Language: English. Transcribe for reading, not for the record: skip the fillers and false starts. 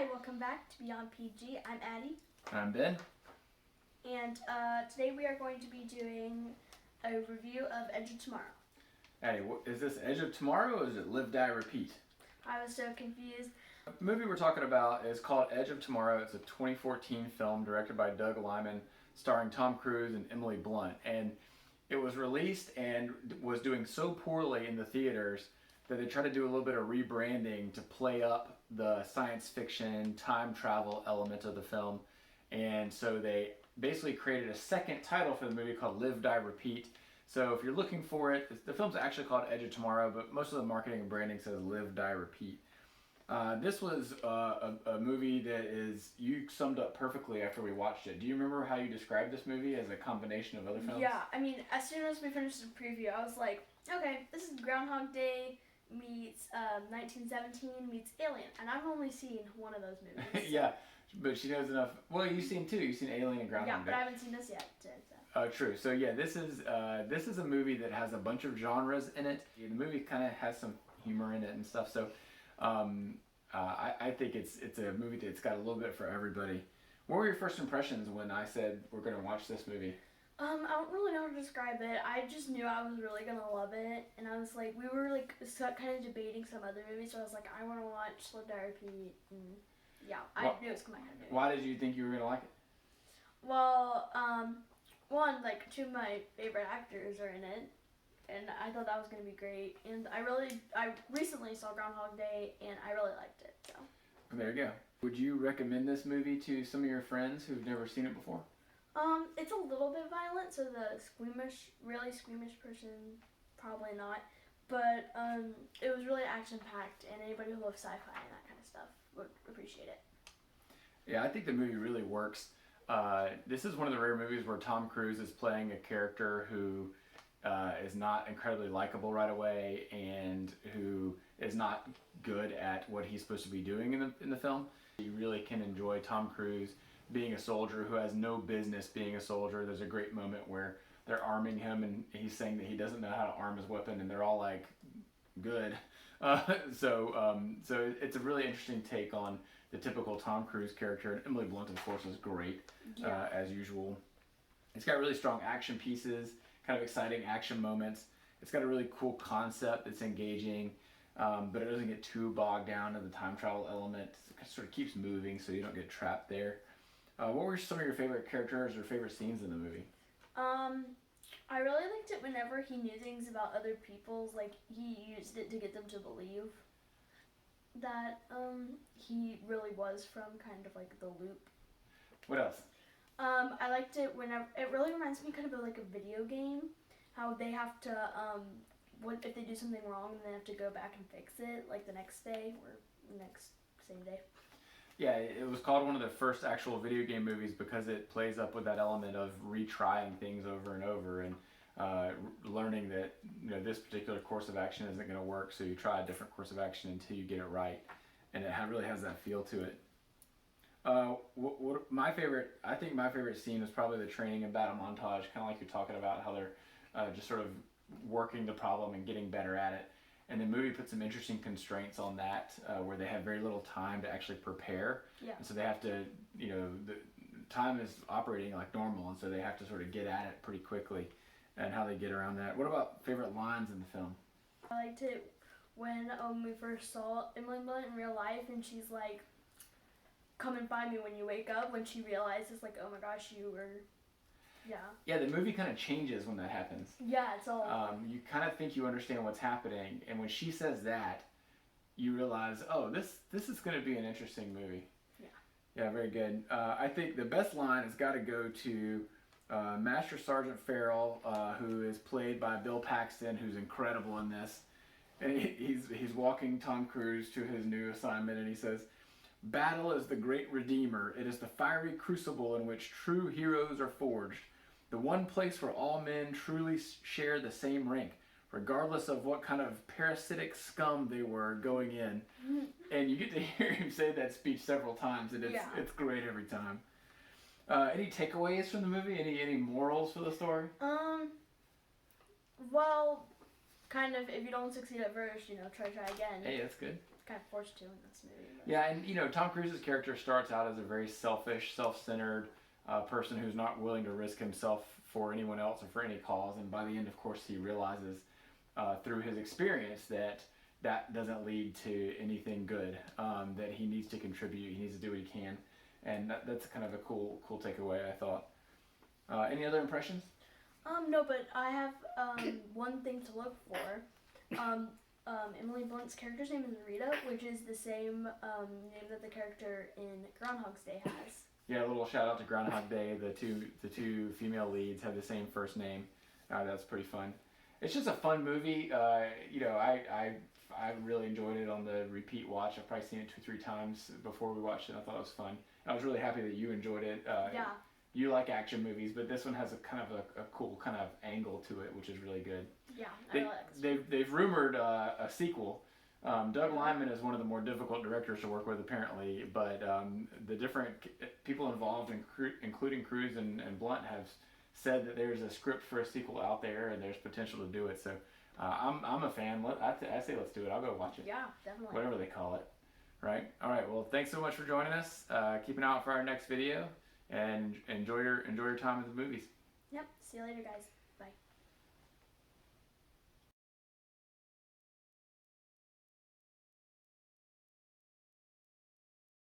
Hi, welcome back to Beyond PG. I'm Addy. I'm Ben. And today we are going to be doing a review of Edge of Tomorrow. Addy, is this Edge of Tomorrow or is it Live, Die, Repeat? I was so confused. The movie we're talking about is called Edge of Tomorrow. It's a 2014 film directed by Doug Liman, starring Tom Cruise and Emily Blunt. And it was released and was doing so poorly in the theaters that they tried to do a little bit of rebranding to play up the science fiction, time travel element of the film. And so they basically created a second title for the movie called Live, Die, Repeat. So if you're looking for it, the film's actually called Edge of Tomorrow, but most of the marketing and branding says Live, Die, Repeat. This was a movie that you summed up perfectly after we watched it. Do you remember how you described this movie as a combination of other films? Yeah, I mean, as soon as we finished the preview, I was like, okay, this is Groundhog Day meets 1917 meets Alien, and I've only seen one of those movies. So. Yeah, but she knows enough. Well, you've seen two. You've seen Alien and Groundhog Day. Yeah, but I haven't seen this yet. So. True. So yeah, this is a movie that has a bunch of genres in it. The movie kind of has some humor in it and stuff. So I think it's a movie that's got a little bit for everybody. What were your first impressions when I said we're going to watch this movie? I don't really know how to describe it. I just knew I was really gonna love it, and I was like, we were like kind of debating some other movies, so I was like, I want to watch Live, Die, Repeat, and yeah, I knew it was coming. Why did you think you were gonna like it? Well, one, like two of my favorite actors are in it, and I thought that was gonna be great, and I recently saw Groundhog Day, and I really liked it. So there you go. Would you recommend this movie to some of your friends who've never seen it before? It's a little bit violent, so the really squeamish person, probably not. But, it was really action-packed, and anybody who loves sci-fi and that kind of stuff would appreciate it. Yeah, I think the movie really works. This is one of the rare movies where Tom Cruise is playing a character who is not incredibly likable right away and who is not good at what he's supposed to be doing in the film. You really can enjoy Tom Cruise being a soldier who has no business being a soldier. There's a great moment where they're arming him and he's saying that he doesn't know how to arm his weapon, and they're all like, good. So it's a really interesting take on the typical Tom Cruise character, and Emily Blunt, of course, is great, as usual. It's got really strong action pieces, kind of exciting action moments. It's got a really cool concept that's engaging, but it doesn't get too bogged down in the time travel element. It sort of keeps moving so you don't get trapped there. What were some of your favorite characters or favorite scenes in the movie? I really liked it whenever he knew things about other people's, like, he used it to get them to believe that, he really was from kind of like the loop. What else? I liked it whenever, it really reminds me kind of like a video game, how they have to, if they do something wrong, they have to go back and fix it, like the next day, or same day. Yeah, it was called one of the first actual video game movies because it plays up with that element of retrying things over and over and learning that this particular course of action isn't going to work, so you try a different course of action until you get it right, and it really has that feel to it. I think my favorite scene was probably the training and battle montage, kind of like you're talking about how they're just sort of working the problem and getting better at it. And the movie put some interesting constraints on that, where they have very little time to actually prepare. Yeah. And so they have to, the time is operating like normal, and so they have to sort of get at it pretty quickly, and how they get around that. What about favorite lines in the film? I liked it when we first saw Emily Blunt in real life, and she's like, "Come and find me when you wake up," when she realizes, like, oh my gosh, you were... Yeah. Yeah, the movie kind of changes when that happens. Yeah, it's all... you kind of think you understand what's happening, and when she says that, you realize, oh, this is going to be an interesting movie. Yeah. Yeah, very good. I think the best line has got to go to Master Sergeant Farrell, who is played by Bill Paxton, who's incredible in this. And he's walking Tom Cruise to his new assignment, and he says, "Battle is the great redeemer. It is the fiery crucible in which true heroes are forged. The one place where all men truly share the same rank, regardless of what kind of parasitic scum they were going in." And you get to hear him say that speech several times, and it's great every time. Any takeaways from the movie? Any morals for the story? Well, kind of, if you don't succeed at first, you know, try again. Hey, that's good. Kind of forced to in this movie. But. Yeah, and you know, Tom Cruise's character starts out as a very selfish, self-centered person who's not willing to risk himself for anyone else or for any cause. And by the end, of course, he realizes through his experience that that doesn't lead to anything good. That he needs to contribute. He needs to do what he can, and that's kind of a cool takeaway, I thought. Any other impressions? No, but I have one thing to look for. Emily Blunt's character's name is Rita, which is the same name that the character in Groundhog's Day has. Yeah, a little shout out to Groundhog Day. The two female leads have the same first name. That's pretty fun. It's just a fun movie. You know, I really enjoyed it on the repeat watch. I've probably seen it 2 or 3 times before we watched it. I thought it was fun. I was really happy that you enjoyed it. Yeah. You like action movies, but this one has a kind of a cool kind of angle to it, which is really good. Yeah, They've rumored a sequel. Doug Liman is one of the more difficult directors to work with, apparently, but the different people involved, including Cruise and Blunt, have said that there's a script for a sequel out there and there's potential to do it. So I'm a fan. I say let's do it. I'll go watch it. Yeah, definitely. Whatever they call it. Right? All right. Well, thanks so much for joining us. Keep an eye out for our next video. And enjoy your time at the movies. Yep. See you later, guys. Bye.